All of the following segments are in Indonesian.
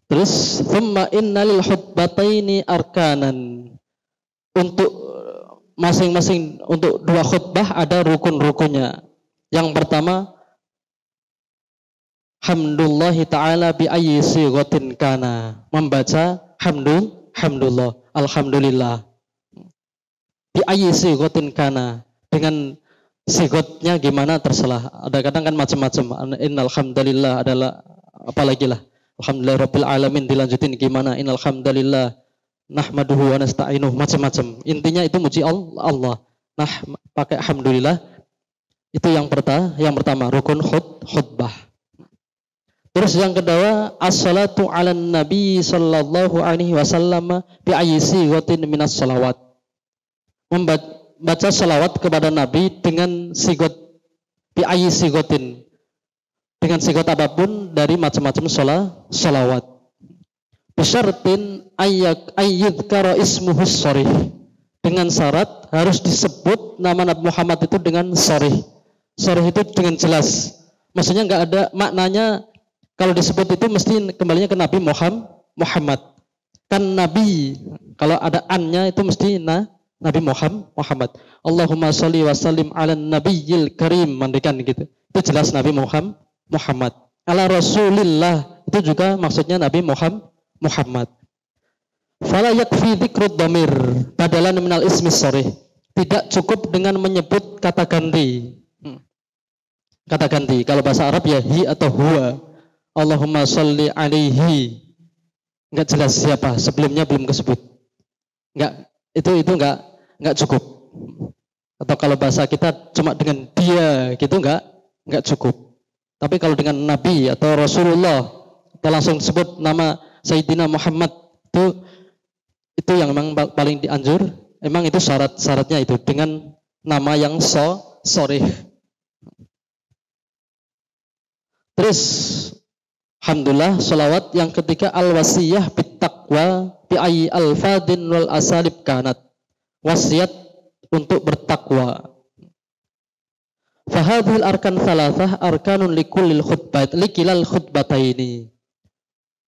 Terus thumma innalil khutbataini arkanan. Untuk masing-masing untuk dua khutbah ada rukun-rukunnya. Yang pertama hamdulillahi ta'ala bi ayyi sighatin kana. Membaca hamdulillah, alhamdulillah. Bi ayyi sighatin kana. Dengan sigotnya gimana terserah. Ada kadang kan macam-macam. Innal hamdalillah adalah apalagi lah. Alhamdulillah rabbil alamin dilanjutin gimana? Innal hamdalillah nahmaduhu wa nasta'inuh, macam-macam. Intinya itu muji Allah. Nah, pakai alhamdulillah. Itu yang pertama rukun khutbah. Terus yang kedua, as-salatu 'alan nabi sallallahu alaihi wasallam bi ayyi sighatin minas shalawat. Membaca salawat kepada Nabi dengan sigot bi ayyi sighatin. Dengan sigot apapun dari macam-macam salawat. Bisyartin ayyudhkara ismuhus sharih. Dengan syarat harus disebut nama Nabi Muhammad itu dengan sharih. Sharih itu dengan jelas. Maksudnya enggak ada maknanya kalau disebut itu mesti kembalinya ke Nabi Muhammad. Kan Nabi, kalau ada an-nya itu mesti Nabi Muhammad. Allahumma sholli wa sallim ala nabiyil karim, mandikan gitu. Itu jelas Nabi Muhammad. Ala Rasulillah itu juga maksudnya Nabi Muhammad. Fala yakfi dzikrud dhamir badalan minal ismi sharih. Tidak cukup dengan menyebut kata ganti. Kata ganti kalau bahasa Arab ya hi atau huwa. Allahumma sholli alaihi. Enggak jelas siapa, sebelumnya belum disebut. Itu enggak cukup. Atau kalau bahasa kita cuma dengan dia gitu enggak cukup. Tapi kalau dengan Nabi atau Rasulullah kita langsung sebut nama Sayyidina Muhammad, itu yang memang paling dianjur. Emang itu syaratnya itu dengan nama yang sharih. Terus alhamdulillah salawat yang ketiga al-wasiyah bittaqwa bi ayyi alfadin wal asalib kanat. Wasiat untuk bertakwa. Fahadhil arkan thalathah arkanun likullil likilal khutbataini.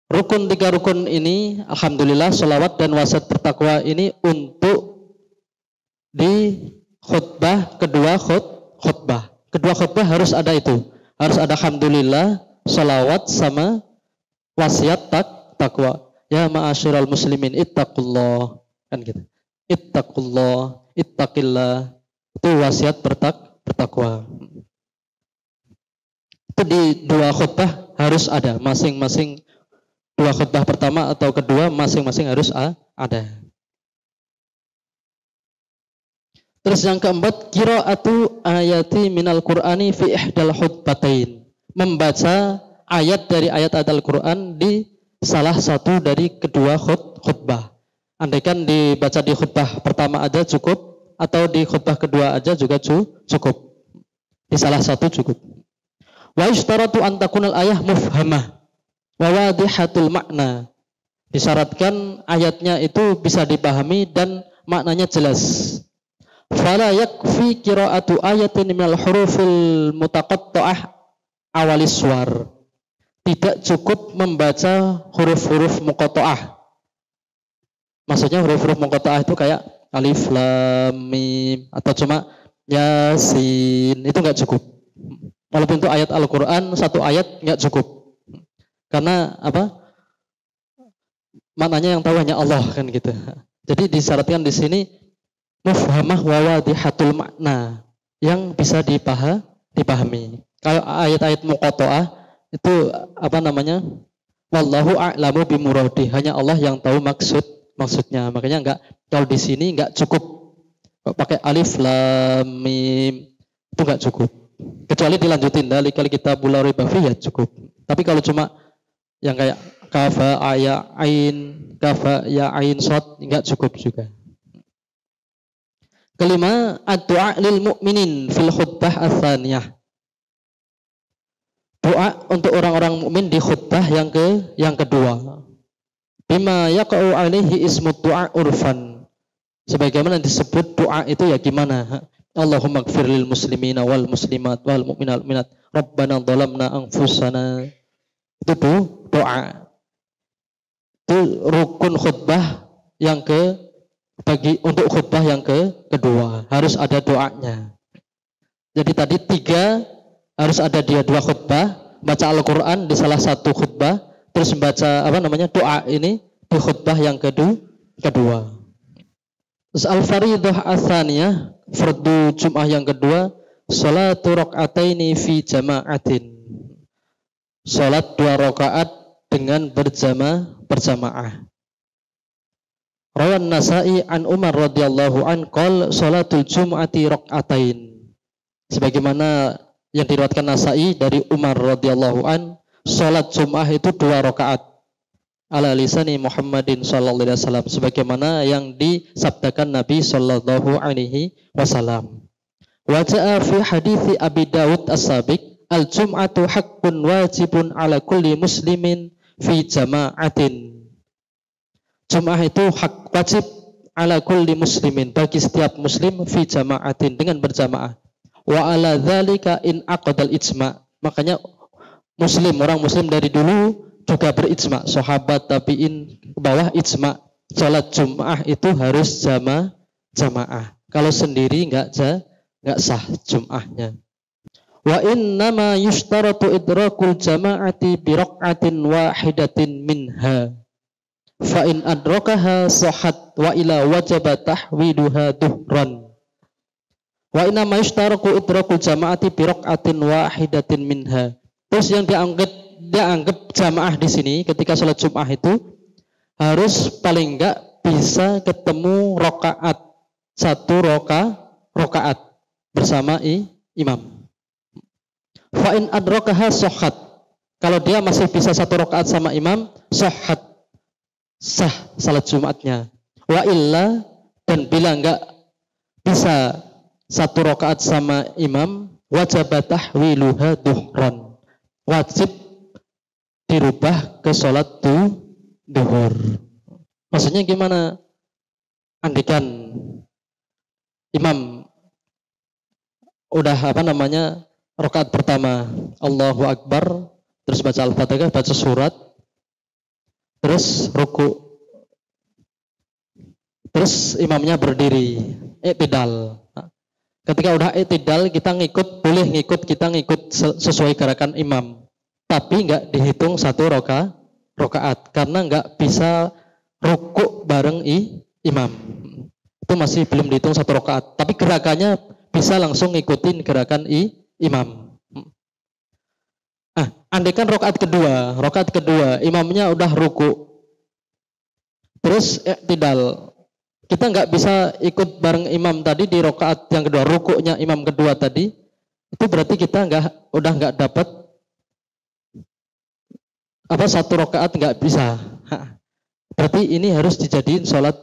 Rukun 3 rukun ini alhamdulillah salawat dan wasiat bertakwa ini untuk di khutbah kedua khutbah. Kedua khutbah harus ada itu. Harus ada alhamdulillah, salawat sama wasiat takwa. Ya ma'asyiral muslimin ittaqullah, kan gitu. Ittaqullah, ittaqillah. Itu wasiat bertakwa. Itu di 2 khutbah harus ada, masing-masing 2 khutbah pertama atau kedua masing-masing harus ada. Terus yang keempat, qiraatu ayati minal Qur'ani fi ihdal khutbatain. Membaca ayat dari ayat Al-Qur'an di salah satu dari kedua khutbah. Andaikan dibaca di khutbah pertama aja cukup, atau di khutbah kedua aja juga cukup. Di salah satu cukup. Wa ishtaratu an takunal ayah mufhamah wa wadihatul makna. Disyaratkan ayatnya itu bisa dipahami dan maknanya jelas. Fala yakfi qiraatu ayatin minal hurufil mutaqatta'ah awalis suwar. Tidak cukup membaca huruf-huruf muqatta'ah. Maksudnya huruf-huruf muqatta'ah itu kayak alif lam mim atau cuma yasin, itu enggak cukup. Walaupun itu ayat Al-Qur'an, satu ayat enggak cukup. Karena apa? Maknanya yang tahu hanya Allah, kan gitu. Jadi disyaratkan di sini mufhamah wa wadihatul makna, yang bisa dipahami. Kalau ayat-ayat muqatta'ah itu apa namanya? Wallahu a'lamu bimuradi, hanya Allah yang tahu maksudnya. Makanya enggak, kalau di sini enggak cukup pakai alif lam mim, itu enggak cukup. Kecuali dilanjutin dari kali kita la raiba fihi ya cukup. Tapi kalau cuma yang kayak kafa ya ain shad enggak cukup juga. Kelima, ad-du'a lil mu'minin fil khutbah ats-tsaniyah. Doa untuk orang-orang mukmin di khutbah yang kedua. Bima yaqa'u alaihi ismu du'a urfan. Sebagaimana disebut doa itu ya gimana? Allahumma ighfir lil muslimina wal muslimat wal mu'minat wal mu'minat. Rabbana dhalamna anfusana. Itu doa. itu rukun khutbah yang untuk khutbah yang kedua harus ada doanya. Jadi tadi 3 harus ada dia 2 khutbah, baca Al-Qur'an di salah satu khutbah, terus membaca doa ini di khutbah yang kedua. Terus al-fariidhah atsaniyah, fardu Jum'ah yang kedua, sholatu raka'ataini fi jama'atin. Salat 2 rakaat dengan berjamaah. Rawan Nasa'i an Umar radhiyallahu an qol sholatul jum'ati raka'atain. Sebagaimana yang diriwayatkan Nasa'i dari Umar radhiyallahu an, salat Jum'ah itu 2 rakaat. Ala lisani Muhammadin sallallahu alaihi wasallam, sebagaimana yang disabdakan Nabi sallallahu alaihi wasallam. Wa ja'a fi hadithi Abi Dawud as-sabiq, al-jum'atu haqqun wajibun ala kulli muslimin fi jama'atin. Jum'ah itu hak wajib ala kulli muslimin, bagi setiap muslim fi jama'atin, dengan berjamaah. Wa ala dzalika in aqdal ijma'. Makanya orang muslim dari dulu juga berijma, sahabat tabi'in ke bawah ijma, salat Jum'ah itu harus jamaah. Kalau sendiri enggak sah Jum'ahnya. Wa innama yushtaratu idrakul jama'ati bi rak'atin wahidatin minha. Fa in adrakaha sahhat wa ila wajaba tahwiduha duhran. Wa inna ma yushtaraku idrakul jama'ati bi rak'atin wahidatin minha. Terus yang dianggap jamaah di sini ketika sholat Jum'ah itu harus paling enggak bisa ketemu rakaat, 1 rakaat bersama imam. Fa in adrakaha sahhat. Kalau dia masih bisa 1 rakaat sama imam, sahhat, sah salat Jumatnya. Wa illa, dan bila enggak bisa 1 rakaat sama imam, wajib tahwiluha duhran. Wajib dirubah ke sholat duhur. Maksudnya gimana? Andikan imam udah rakaat pertama Allahu Akbar, terus baca Al-Fatihah, baca surat, terus ruku, terus imamnya berdiri i'tidal. Ketika udah i'tidal, kita boleh ngikut sesuai gerakan imam, tapi enggak dihitung 1 rakaat karena enggak bisa ruku bareng imam. Itu masih belum dihitung 1 rakaat, tapi gerakannya bisa langsung ngikutin gerakan imam. Andaikan rakaat kedua imamnya udah ruku, terus i'tidal, kita nggak bisa ikut bareng imam tadi di rakaat yang kedua, rukuknya imam kedua tadi, itu berarti kita udah nggak dapat 1 rakaat, nggak bisa. Berarti ini harus dijadiin sholat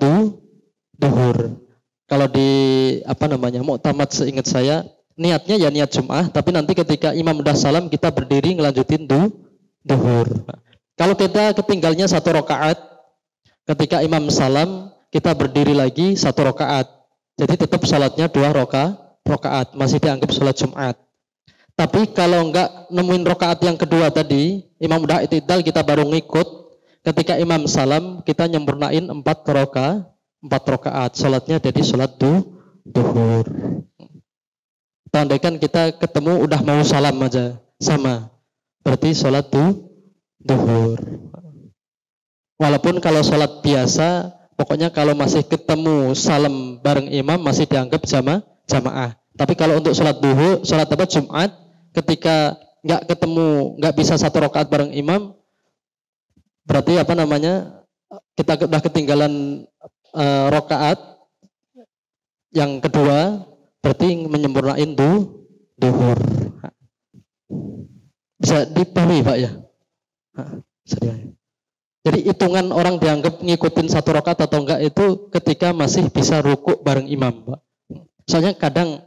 duhur. Kalau di muktamad seingat saya, niatnya ya niat Jum'ah, tapi nanti ketika imam udah salam kita berdiri ngelanjutin duhur. Kalau kita ketinggalnya 1 rakaat, ketika imam salam kita berdiri lagi 1 rakaat. Jadi tetap salatnya 2 rakaat, masih dianggap salat Jumat. Tapi kalau enggak nemuin rakaat yang kedua tadi, imam udah i'tidal, kita baru ngikut. Ketika imam salam, kita nyempurnain 4 rakaat. Salatnya jadi salat duhur. Andaikan kita ketemu udah mau salam aja, sama. Berarti salat duhur. Walaupun kalau salat biasa, pokoknya kalau masih ketemu salam bareng imam masih dianggap jamaah. Tapi kalau untuk sholat duhur, sholat Jumat, ketika nggak bisa 1 rakaat bareng imam, berarti kita udah ketinggalan rakaat yang kedua, berarti menyempurnain duhur. Bisa dipahami Pak ya? Jadi hitungan orang dianggap ngikutin 1 rakaat atau enggak itu ketika masih bisa rukuk bareng imam, Pak. Soalnya kadang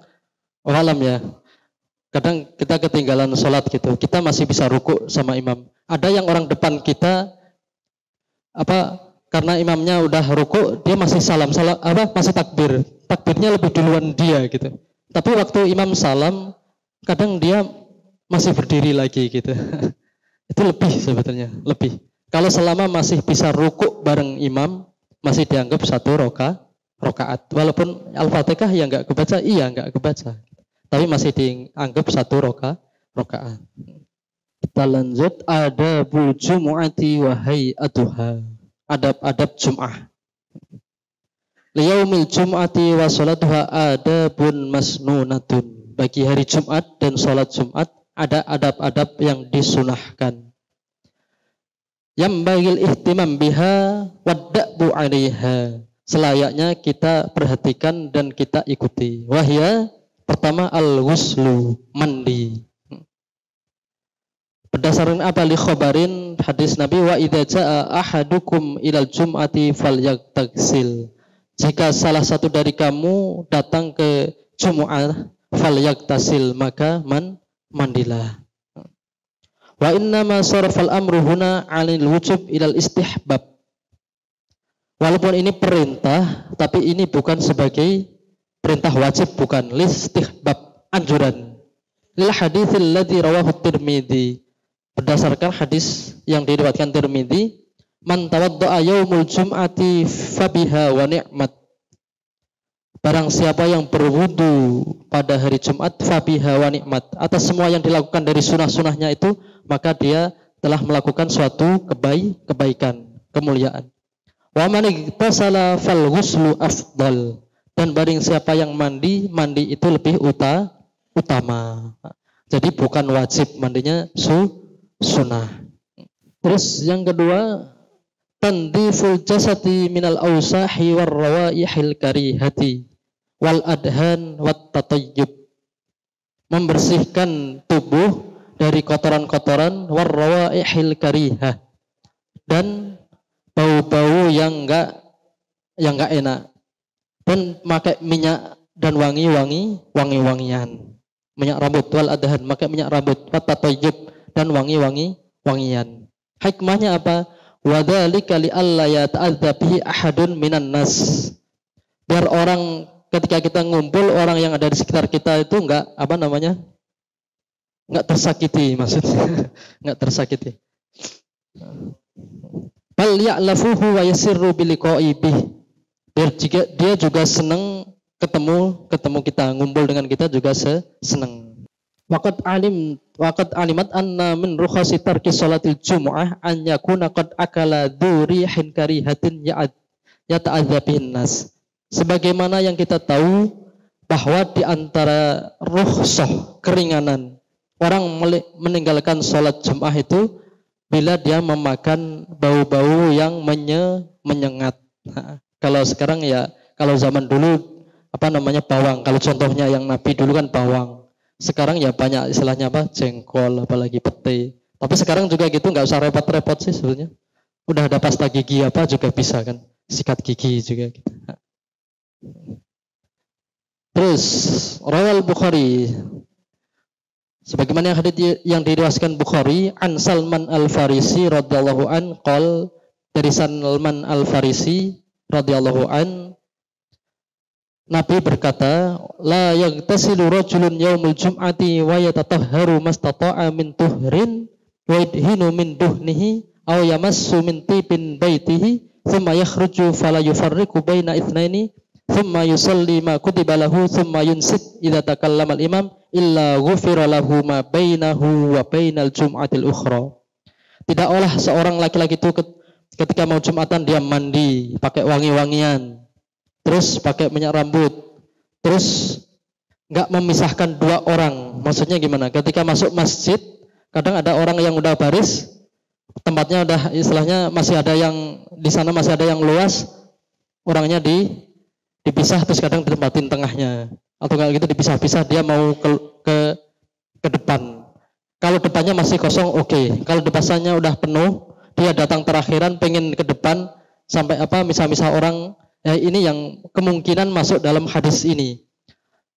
kadang kita ketinggalan sholat gitu, kita masih bisa rukuk sama imam. Ada yang orang depan kita karena imamnya udah rukuk, dia masih masih takbirnya lebih duluan dia gitu. Tapi waktu imam salam, kadang dia masih berdiri lagi gitu. Itu lebih sebetulnya, lebih. Kalau selama masih bisa rukuk bareng imam, masih dianggap satu rokaat. Walaupun Al-Fatihah ya nggak kebaca, iya nggak kebaca. Tapi masih dianggap satu rokaat. Kita lanjut, adabul jumu'ati wa hay'atuha. Adab-adab Jum'ah. Liyaumil jum'ati wa sholatuha adabun masnunatun. Bagi hari Jumat dan sholat Jumat ada adab-adab yang disunahkan. Yang bagil ihtimam biha wadda'bu 'alaiha. Selayaknya kita perhatikan dan kita ikuti. Wahya, pertama al-ghuslu, mandi. Berdasarkan apa li khabarin hadis Nabi, wa idza jaa ahadukum ilal jum'ati falyagtasil. Jika salah satu dari kamu datang ke Jum'ah, falyagtasil, maka mandilah. Wa innama sarafal amru huna 'alil wujub ilal istihbab. Walaupun ini perintah, tapi ini bukan sebagai perintah wajib, bukan listihbab, anjuran. Lil haditsil ladzi rawahu Tirmidzi. Berdasarkan hadis yang diriwayatkan Tirmidzi, man tawaddaa yaumul jum'ati fabiha wa ni'mat. Barang siapa yang berwudu pada hari Jumat, fabiha wa ni'mat, atas semua yang dilakukan dari sunah-sunahnya itu, maka dia telah melakukan suatu kebaikan, kemuliaan. Wa man igtasala fal ghuslu afdal. Dan barang siapa yang mandi itu lebih utama. Jadi bukan wajib, mandinya sunnah. Terus yang kedua, tandiful jasati minal awsahi war rawaihil karihati wal adhan wat tatayyub. Membersihkan tubuh dari kotoran-kotoran war rawaihil karihah, dan bau-bau yang enggak enak, dan pakai minyak dan wangi-wangian. Minyak rambut wal adhan, pakai minyak rambut, wat tatayyub, dan wangian. Hikmahnya apa? Wadzalika li alla yata'adza bihi ahadun minan nas. Biar orang ketika kita ngumpul, orang yang ada di sekitar kita itu enggak tersakiti, maksudnya enggak tersakiti. Bal ya'lafuhu wa yasirru biliqa'i bih. Biar dia juga senang ketemu kita, ngumpul dengan kita juga senang. Waqad alimat anna min rukhasi tarki sholatil jumu'ah an yakuna qad akala dzurihin karihatin yata'adza bihin nas. Sebagaimana yang kita tahu bahwa di antara rukhsah, keringanan orang meninggalkan sholat Jumat itu bila dia memakan bau-bau yang menyengat. Nah, kalau sekarang ya, kalau zaman dulu bawang. Kalau contohnya yang Nabi dulu kan bawang. Sekarang ya banyak istilahnya jengkol, apalagi pete. Tapi sekarang juga gitu, nggak usah repot-repot sih sebenarnya. Udah ada pasta gigi juga bisa kan, sikat gigi juga gitu. Terus rawal Bukhari, sebagaimana hadits yang diriwayatkan Bukhari, an Salman Al-Farisi radhiyallahu an qol, dari Salman Al-Farisi radhiyallahu an, Nabi berkata, la yaghtasilu rajulun yaumul jum'ati wa yatatahharu mastata'a min tuhrin wa yadhinu min duhnihi aw yamassu min tibin baitihi thumma yakhruju fala yufarriqu baina itsnaini thumma yusalli ma kutiba lahu thumma yunsit idza takallama al-imam illa ghufira lahu ma bainahu wa bainal jum'atil ukhra. Tidaklah seorang laki-laki itu ketika mau Jumatan dia mandi pakai wangi-wangian, terus pakai minyak rambut, terus nggak memisahkan dua orang. Maksudnya gimana? Ketika masuk masjid, kadang ada orang yang udah baris, tempatnya udah istilahnya masih ada yang di sana, masih ada yang luas, orangnya dipisah, terus kadang ditempatin tengahnya, atau kalau gitu dipisah-pisah, dia mau ke depan. Kalau depannya masih kosong, oke. Kalau depannya udah penuh, dia datang terakhiran, pengen ke depan sampai misah-misah orang. Ya, ini yang kemungkinan masuk dalam hadis ini.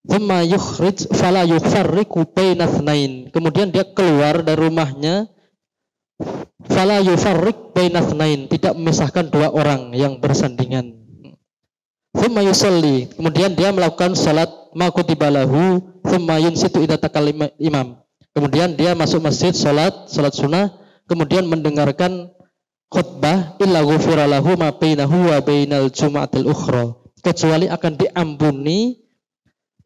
Thumma yukhrij fala yufarriqu baina itsnain. Kemudian dia keluar dari rumahnya, fala yufarriq baina itsnain, tidak memisahkan dua orang yang bersandingan. Thumma yusalli, kemudian dia melakukan salat ma kutiba lahu, thumma yunsitu idza takallama imam. Kemudian dia masuk masjid salat sunnah, kemudian mendengarkan khutbah illa ghufira lahu ma bainahu wa bainal jum'atil ukhra, kecuali akan diampuni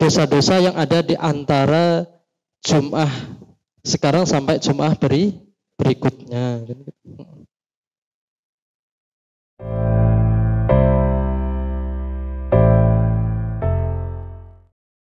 dosa-dosa yang ada di antara Jum'ah sekarang sampai Jum'ah berikutnya.